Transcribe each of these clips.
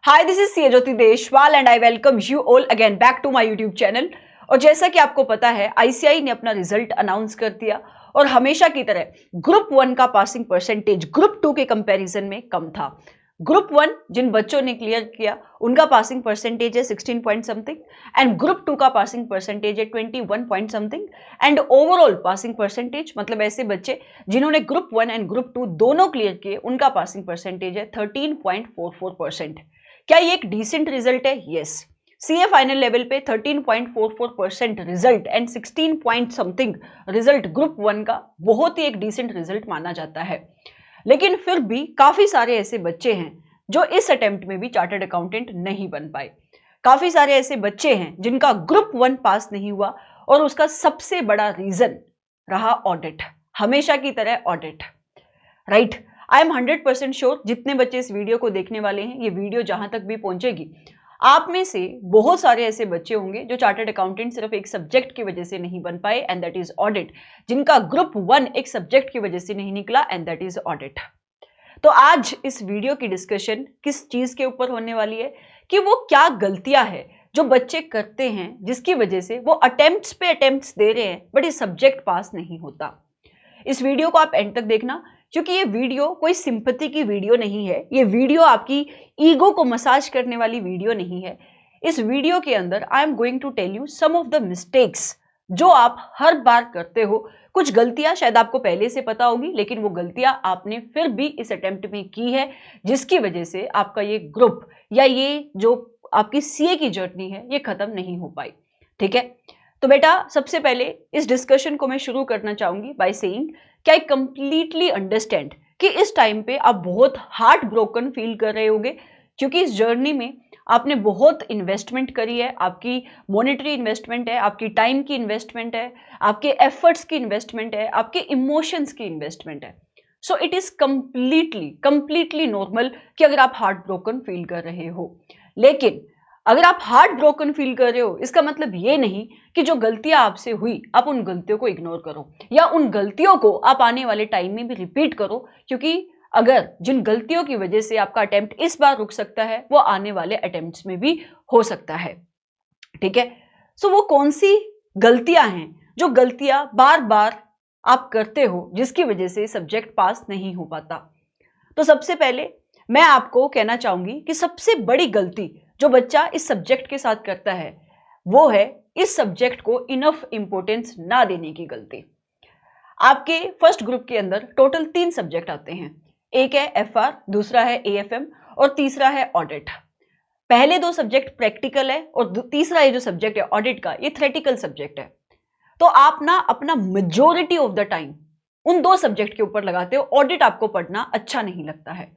Hi, this is C Jyoti Deshwal and I welcome you all again back to my YouTube channel. और जैसा कि आपको पता है, आईसीआई ने अपना रिजल्ट अनाउंस कर दिया और हमेशा की तरह ग्रुप 1 का पासिंग परसेंटेज ग्रुप 2 के कंपैरिजन में कम था। ग्रुप 1 जिन बच्चों ने क्लियर किया उनका पासिंग परसेंटेज है 16 पॉइंट समथिंग एंड ग्रुप 2 का पासिंग परसेंटेज है 21 point something and overall passing percentage मतलब ऐसे बच्चे जिन्होंने ग्रुप 1 एंड ग्रुप 2 दोनों क्लियर किए उनका पासिंग परसेंटेज है 13.44%। क्या ये एक डिसेंट रिजल्ट है? यस। सीए फाइनल लेवल पे 13.44% result and 16 point something result group 1 का बहुत ही एक डिसेंट रिजल्ट माना जाता है। लेकिन फिर भी काफी सारे ऐसे बच्चे हैं जो इस अटेम्प्ट में भी चार्टर्ड अकाउंटेंट नहीं बन पाए। काफी सारे ऐसे बच्चे हैं जिनका ग्रुप 1 पास नहीं हुआ और उसका सबसे बड़ा रीजन रहा ऑडिट, हमेशा की तरह audit. Right, I am 100% sure जितने बच्चे इस वीडियो को देखने वाले हैं, ये वीडियो जहां तक भी पहुंचेगी, आप में से बहुत सारे ऐसे बच्चे होंगे जो चार्टर्ड अकाउंटेंट सिर्फ एक सब्जेक्ट की वजह से नहीं बन पाए एंड दैट इज ऑडिट, जिनका ग्रुप 1 एक सब्जेक्ट की वजह से नहीं निकला एंड दैट इज ऑडिट। तो आज इस वीडियो की डिस्कशन किस चीज के ऊपर होने वाली है कि वो क्या गलतियां हैं जो बच्चे करते हैं जिसकी वजह से वो अटेम्प्ट्स पे अटेम्प्ट्स दे रहे हैं बट ये सब्जेक्ट पास नहीं होता। इस वीडियो को आप एंड तक देखना क्योंकि ये वीडियो कोई सिंपैथी की वीडियो नहीं है, ये वीडियो आपकी ईगो को मसाज करने वाली वीडियो नहीं है। इस वीडियो के अंदर I am going to tell you some of the mistakes जो आप हर बार करते हो। कुछ गलतियां शायद आपको पहले से पता होगी लेकिन वो गलतियां आपने फिर भी इस अटेम्प्ट में की है जिसकी वजह से आपका ये ग्रुप या ये जो आपकी सीए की जर्नी है ये खत्म नहीं हो पाई। ठीक है, तो बेटा सबसे पहले इस डिस्कशन को मैं शुरू करना चाहूंगी बाय सेइंग कि आई कंप्लीटली अंडरस्टैंड कि इस टाइम पे आप बहुत हार्ट ब्रोकन फील कर रहे होंगे क्योंकि इस जर्नी में आपने बहुत इन्वेस्टमेंट करी है, आपकी मॉनेटरी इन्वेस्टमेंट है, आपकी टाइम की इन्वेस्टमेंट है, आपके एफर्ट्स की इन्वेस्टमेंट है, आपके इमोशंस की इन्वेस्टमेंट है। So it is completely normal कि अगर आप हार्ट ब्रोकन फील कर रहे हो। लेकिन अगर आप हार्ट ब्रोकन फील कर रहे हो इसका मतलब ये नहीं कि जो गलतियां आपसे हुई आप उन गलतियों को इग्नोर करो या उन गलतियों को आप आने वाले टाइम में भी रिपीट करो, क्योंकि अगर जिन गलतियों की वजह से आपका अटेम्प्ट इस बार रुक सकता है वो आने वाले अटेम्प्ट्स में भी हो सकता है। ठीक है, सो वो कौन सी गलतियां हैं जो गलतियां बार बार आप करते हो जिसकी वजह से सब्जेक्ट पास नहीं हो पाता? तो सबसे पहले मैं आपको कहना चाहूंगी कि सबसे बड़ी गलती जो बच्चा इस सब्जेक्ट के साथ करता है वो है इस सब्जेक्ट को इनफ इंपॉर्टेंस ना देने की गलती। आपके फर्स्ट ग्रुप के अंदर टोटल 3 सब्जेक्ट आते हैं, एक है एफआर, दूसरा है एएफएम और तीसरा है ऑडिट। पहले 2 सब्जेक्ट प्रैक्टिकल है और तीसरा ये जो सब्जेक्ट है ऑडिट का ये थ्योरेटिकल सब्जेक्ट है। तो आप ना अपना मेजॉरिटी ऑफ द टाइम उन 2 सब्जेक्ट के ऊपर लगाते हो, ऑडिट आपको पढ़ना अच्छा नहीं लगता है।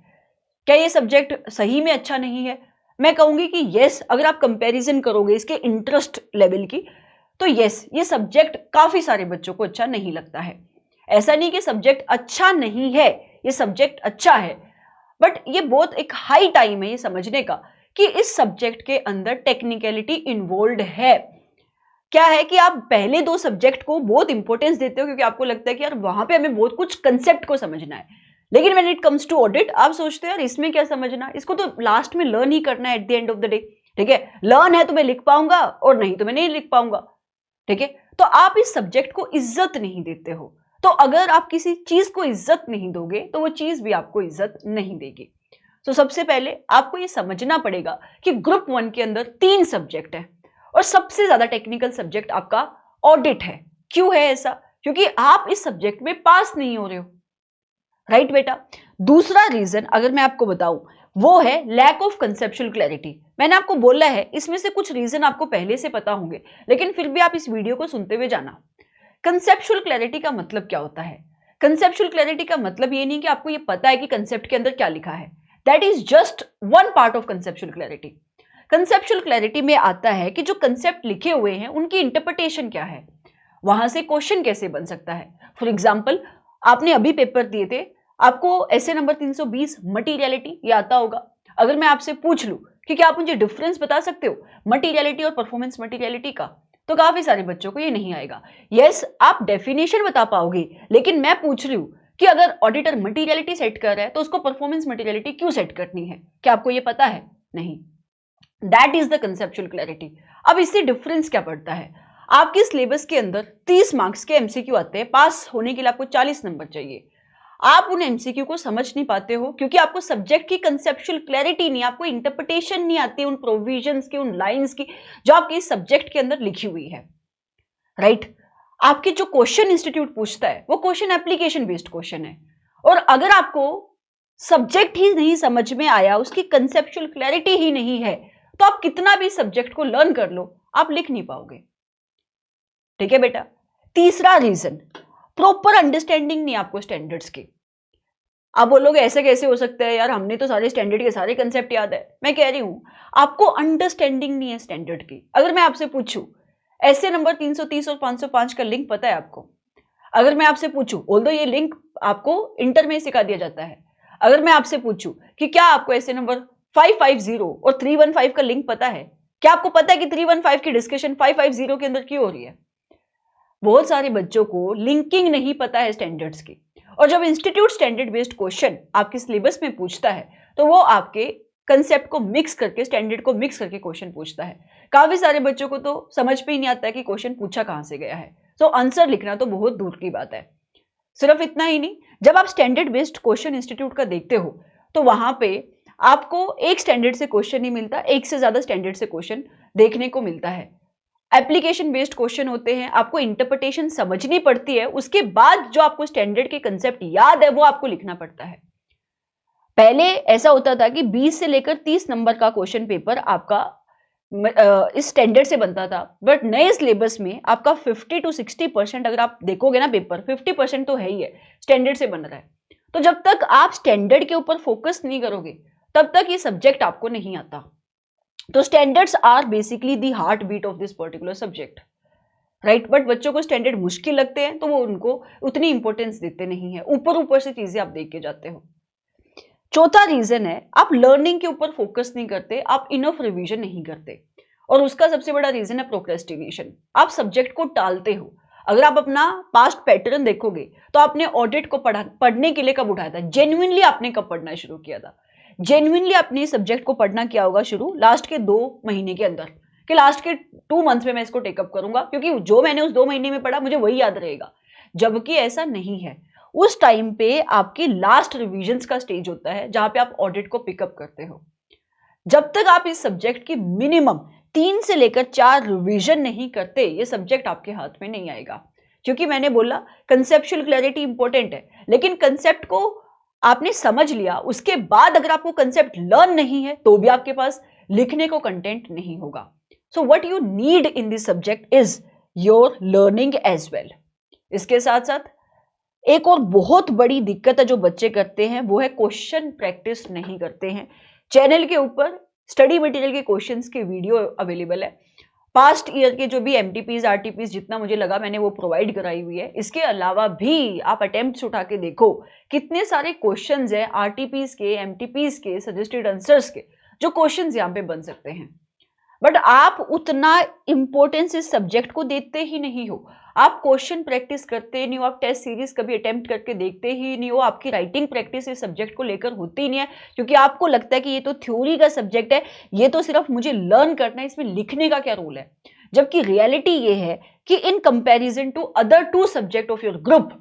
क्या ये सब्जेक्ट सही में अच्छा नहीं है? मैं कहूंगी कि यस, अगर आप कंपैरिजन करोगे इसके इंटरेस्ट लेवल की तो यस, ये सब्जेक्ट काफी सारे बच्चों को अच्छा नहीं लगता है। ऐसा नहीं कि सब्जेक्ट अच्छा नहीं है, ये सब्जेक्ट अच्छा है, बट ये बहुत एक हाई टाइम है ये समझने का कि इस सब्जेक्ट के अंदर टेक्निकलिटी इन्वॉल्व है। क्या है कि आप पहले 2 सब्जेक्ट को बहुत इंपॉर्टेंस देते हो क्योंकि आपको लगता है कि यार वहां पे हमें बहुत कुछ कंसेप्ट को समझना है, लेकिन when it comes to audit आप सोचते हो यार इसमें क्या समझना, इसको तो लास्ट में लर्न ही करना है at the end of the day. ठीक है, लर्न है तो मैं लिख पाऊंगा और नहीं तो मैं नहीं लिख पाऊंगा। ठीक है, तो आप इस सब्जेक्ट को इज्जत नहीं देते हो। तो अगर आप किसी चीज को इज्जत नहीं दोगे तो वो चीज भी आपको इज्जत नहीं देगी। तो सबसे पहले आपको ये समझना पड़ेगा कि ग्रुप 1 के अंदर 3 सब्जेक्ट है और सबसे ज्यादा टेक्निकल सब्जेक्ट आपका ऑडिट है। क्यों है ऐसा? क्योंकि आप इस सब्जेक्ट में पास नहीं हो रहे हो। राइट बेटा, दूसरा रीजन अगर मैं आपको बताऊं वो है लैक ऑफ कंसेप्चुअल क्लैरिटी। मैंने आपको बोला है इसमें से कुछ रीजन आपको पहले से पता होंगे लेकिन फिर भी आप इस वीडियो को सुनते हुए जाना। कंसेप्चुअल क्लैरिटी का मतलब क्या होता है? कंसेप्चुअल क्लैरिटी का मतलब ये नहीं कि आपको ये पता है कि कंसेप्ट के अंदर क्या लिखा है, that is just one part of conceptual clarity. Conceptual clarity में आता है कि जो कंसेप्ट लिखे हुए हैं उनकी इंटरप्रिटेशन क्या है, वहां से क्वेश्चन कैसे बन सकता है। फॉर एग्जाम्पल, आपने अभी पेपर दिए थे, आपको ऐसे नंबर 320 मटीरियलिटी ये आता होगा। अगर मैं आपसे पूछ लूं कि क्या आप मुझे डिफरेंस बता सकते हो मटीरियलिटी और परफॉर्मेंस मटीरियलिटी का, तो काफी सारे बच्चों को ये नहीं आएगा। यस, आप डेफिनेशन बता पाओगे, लेकिन मैं पूछ रही हूं कि अगर ऑडिटर मटीरियलिटी सेट कर रहा है तो उसको परफॉर्मेंस मटीरियलिटी क्यों सेट करनी है? क्या आपको ये पता है? नहीं। That is the conceptual clarity. अब इससे डिफरेंस क्या पड़ता है? आपके सिलेबस के अंदर 30 मार्क्स के एमसीक्यू आते हैं, पास होने के लिए आपको 40 नंबर चाहिए। आप उन एमसीक्यू को समझ नहीं पाते हो क्योंकि आपको सब्जेक्ट की कंसेप्चुअल क्लैरिटी नहीं, आपको इंटरप्रिटेशन नहीं आती उन प्रोविजंस की, उन लाइंस की जो आपके सब्जेक्ट के अंदर लिखी हुई है, राइट? आपके जो क्वेश्चन इंस्टीट्यूट पूछता है वो क्वेश्चन एप्लीकेशन बेस्ड क्वेश्चन है, और अगर आपको सब्जेक्ट ही नहीं समझ में आया, उसकी कंसेप्चुअल क्लैरिटी ही नहीं है, तो आप कितना भी सब्जेक्ट को लर्न कर लो, आप लिख नहीं पाओगे। ठीक है बेटा। तीसरा रीजन, प्रॉपर अंडरस्टैंडिंग नहीं आपको स्टैंडर्ड्स की। आप बोलोगे ऐसे कैसे हो सकता है यार, हमने तो सारे स्टैंडर्ड के सारे कंसेप्ट याद है। मैं कह रही हूं आपको अंडरस्टैंडिंग नहीं है स्टैंडर्ड की। अगर मैं आपसे पूछूं ऐसे नंबर 330 और 505 का लिंक पता है आपको? अगर मैं आपसे पूछूं, ऑल्दो ये लिंक आपको इंटर में सिखा दिया जाता है, अगर मैं आपसे पूछूं कि क्या आपको ऐसे नंबर 550 और 315 का लिंक पता है, क्या आपको पता है कि 315 की डिस्कशन 550 के अंदर क्यों हो रही है? बहुत सारे बच्चों को लिंकिंग नहीं पता है स्टैंडर्ड्स की, और जब इंस्टीट्यूट स्टैंडर्ड बेस्ड क्वेश्चन आपके सिलेबस में पूछता है तो वो आपके कंसेप्ट को मिक्स करके, स्टैंडर्ड को मिक्स करके क्वेश्चन पूछता है। काफी सारे बच्चों को तो समझ में ही नहीं आता है कि क्वेश्चन पूछा कहां से गया है, तो आंसर लिखना तो बहुत दूर की बात है। सिर्फ इतना ही नहीं, जब आप स्टैंडर्ड बेस्ड क्वेश्चन इंस्टीट्यूट का देखते हो तो वहां पे आपको एक स्टैंडर्ड से क्वेश्चन नहीं मिलता, एक से ज्यादा स्टैंडर्ड से क्वेश्चन देखने को मिलता है। एप्लीकेशन बेस्ड क्वेश्चन होते हैं, आपको इंटरप्रिटेशन समझनी पड़ती है, उसके बाद जो आपको स्टैंडर्ड के कंसेप्ट याद है वो आपको लिखना पड़ता है। पहले ऐसा होता था कि 20 से लेकर 30 नंबर का क्वेश्चन पेपर आपका इस स्टैंडर्ड से बनता था, बट नए सिलेबस में आपका 50 to 60% अगर आप देखोगे ना पेपर, 50% तो है ही है स्टैंडर्ड से बन रहा है। तो जब तक आप स्टैंडर्ड के ऊपर फोकस नहीं करोगे तब तक ये सब्जेक्ट आपको नहीं आता। तो standards are basically the heart beat of this particular subject, right? But बच्चों को स्टैंडर्ड मुश्किल लगते हैं तो वो उनको उतनी इंपॉर्टेंस देते नहीं है, ऊपर ऊपर से चीजें आप देख के जाते हो। चौथा रीजन है, आप लर्निंग के ऊपर फोकस नहीं करते, आप इनफ रिवीजन नहीं करते, और उसका सबसे बड़ा रीजन है प्रोक्रेस्टिनेशन। आप सब्जेक्ट को टालते हो। अगर आप अपना पास्ट पैटर्न देखोगे तो आपने ऑडिट को पढ़ने के लिए कब उठाया था? जेन्युइनली आपने कब पढ़ना शुरू किया था? जेन्युइनली अपने सब्जेक्ट को पढ़ना किया होगा शुरू लास्ट के 2 महीने के अंदर, कि लास्ट के 2 मंथ में मैं इसको टेकअप करूंगा, क्योंकि जो मैंने उस 2 महीने में पढ़ा मुझे वही याद रहेगा। जबकि ऐसा नहीं है। उस टाइम पे आपकी लास्ट रिविजन्स का स्टेज होता है जहां पे आप ऑडिट को पिकअप करते हो। जब तक आप इस सब्जेक्ट की मिनिमम 3 से लेकर 4 रिवीजन नहीं करते, ये सब्जेक्ट आपके हाथ में नहीं आएगा। क्योंकि मैंने बोला कंसेप्चुअल क्लैरिटी इंपॉर्टेंट है, लेकिन कंसेप्ट को आपने समझ लिया, उसके बाद अगर आपको कंसेप्ट लर्न नहीं है तो भी आपके पास लिखने को कंटेंट नहीं होगा। So what you need in this subject is your learning as well. इसके साथ साथ एक और बहुत बड़ी दिक्कत है जो बच्चे करते हैं, वो है क्वेश्चन प्रैक्टिस नहीं करते हैं। चैनल के ऊपर स्टडी मटेरियल के क्वेश्चंस के वीडियो अवेलेबल है, पास्ट ईयर के जो भी एमटीपीज आरटीपीज जितना मुझे लगा मैंने वो प्रोवाइड कराई हुई है। इसके अलावा भी आप अटेम्प्ट्स उठा के देखो, कितने सारे क्वेश्चंस हैं आरटीपीज के, एमटीपीज के, सजेस्टेड आंसर्स के, जो क्वेश्चंस यहाँ पे बन सकते हैं। बट आप उतना इंपॉर्टेंस इस सब्जेक्ट को देते ही नहीं हो, आप क्वेश्चन प्रैक्टिस करते नहीं हो, आप टेस्ट सीरीज कभी अटेम्प्ट करके देखते ही नहीं हो, आपकी राइटिंग प्रैक्टिस इस सब्जेक्ट को लेकर होती नहीं है, क्योंकि आपको लगता है कि ये तो थ्योरी का सब्जेक्ट है, ये तो सिर्फ मुझे लर्न करना है, इसमें लिखने का क्या रोल है। जबकि रियलिटी ये है कि in comparison to other 2 subject of your group,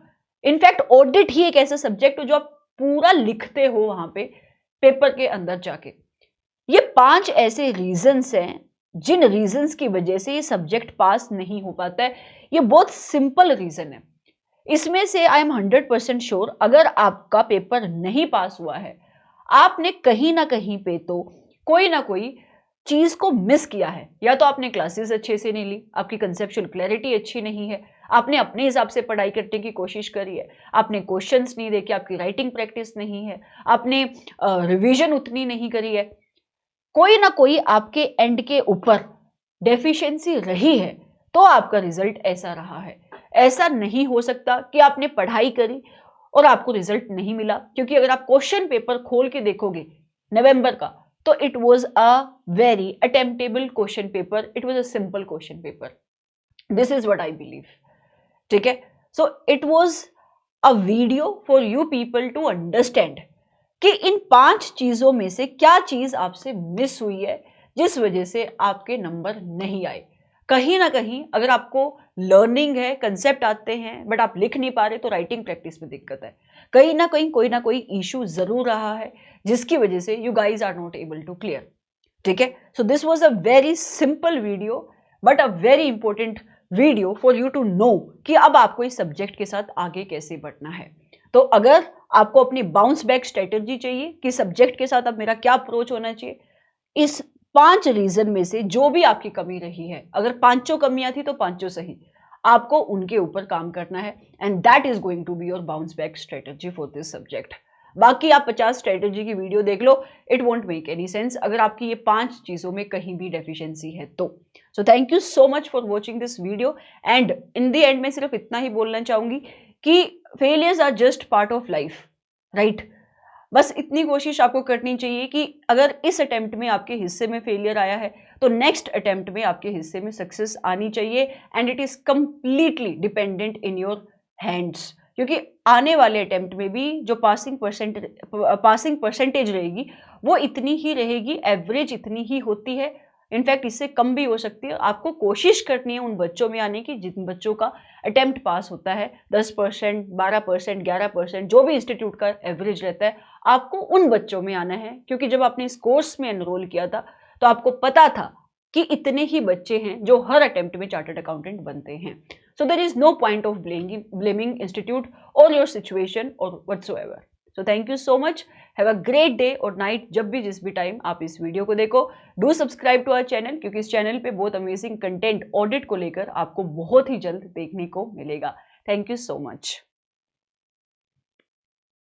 in fact audit ही एक ऐसा सब्जेक्ट हो जो आप पूरा लिखते हो वहां पे पेपर के अंदर जाके। ये 5 ऐसे रीजंस हैं जिन रीजंस की वजह से ये सब्जेक्ट पास नहीं हो पाता है। ये बहुत सिंपल रीजन है। इसमें से आई एम 100% श्योर, अगर आपका पेपर नहीं पास हुआ है, आपने कहीं ना कहीं पे तो कोई ना कोई चीज को मिस किया है। या तो आपने क्लासेस अच्छे से नहीं ली, आपकी कंसेप्चुअल क्लैरिटी अच्छी नहीं है, आपने अपने हिसाब से पढ़ाई करने की कोशिश करी है, आपने क्वेश्चंस नहीं देखे, आपकी राइटिंग प्रैक्टिस नहीं है, आपने रिवीजन उतनी नहीं करी है, कोई ना कोई आपके एंड के ऊपर डेफिशिएंसी रही है, तो आपका रिजल्ट ऐसा रहा है। ऐसा नहीं हो सकता कि आपने पढ़ाई करी और आपको रिजल्ट नहीं मिला, क्योंकि अगर आप क्वेश्चन पेपर खोल के देखोगे नवंबर का, तो it was a very attemptable question paper, it was a simple question paper. This is what I believe. ठीक है, so it was a video for you people to understand कि इन 5 चीजों में से क्या चीज आपसे मिस हुई है जिस वजह से आपके नंबर नहीं आए। कहीं ना कहीं अगर आपको लर्निंग है, कंसेप्ट आते हैं बट आप लिख नहीं पा रहे तो राइटिंग प्रैक्टिस में दिक्कत है। कहीं ना कहीं कोई ना कोई इशू जरूर रहा है जिसकी वजह से you guys are not able to clear. ठीक है, so this was a very simple video but a very important video for you to know कि अब आपको इस सब्जेक्ट के साथ आगे कैसे बढ़ना है। तो अगर आपको अपनी बाउंस बैक स्ट्रेटेजी चाहिए कि सब्जेक्ट के साथ अब मेरा क्या अप्रोच होना चाहिए, इस 5 रीजन में से जो भी आपकी कमी रही है, अगर 5 कमियां थी तो 5 सही, आपको उनके ऊपर काम करना है and that is going to be your bounce back strategy for this subject. बाकी आप 50 स्ट्रेटेजी की वीडियो देख लो, it won't make any sense अगर आपकी ये 5 चीजों में कहीं भी डेफिशिएंसी है तो। So thank you so much for watching this video and in the end में सिर्फ इतना ही बोलना चाहूंगी कि failures are just part of life, right. बस इतनी कोशिश आपको करनी चाहिए कि अगर इस अटेम्प्ट में आपके हिस्से में फेलियर आया है तो नेक्स्ट अटेम्प्ट में आपके हिस्से में सक्सेस आनी चाहिए and it is completely dependent in your hands. क्योंकि आने वाले अटेम्प्ट में भी जो पासिंग परसेंटेज रहेगी वो इतनी ही रहेगी, एवरेज इतनी ही होती है, इनफैक्ट इससे कम भी हो सकती है। आपको कोशिश करनी है उन बच्चों में आने की जिन बच्चों का अटेम्प्ट पास होता है 10%, 12%, 11%, जो भी इंस्टीट्यूट का एवरेज रहता है, आपको उन बच्चों में आना है। क्योंकि जब आपने इस कोर्स में एनरोल किया था तो आपको पता था कि इतने ही बच्चे हैं जो हर अटेम्प्ट में चार्टर्ड अकाउंटेंट बनते हैं। So there is no point of blaming institute और योर सिचुएशन और whatsoever. So thank you so much, have a great day और नाइट, जब भी जिस भी टाइम आप इस वीडियो को देखो। Do subscribe to our channel क्योंकि इस चैनल पे बहुत अमेजिंग कंटेंट ऑडिट को लेकर आपको बहुत ही जल्द देखने को मिलेगा। Thank you so much.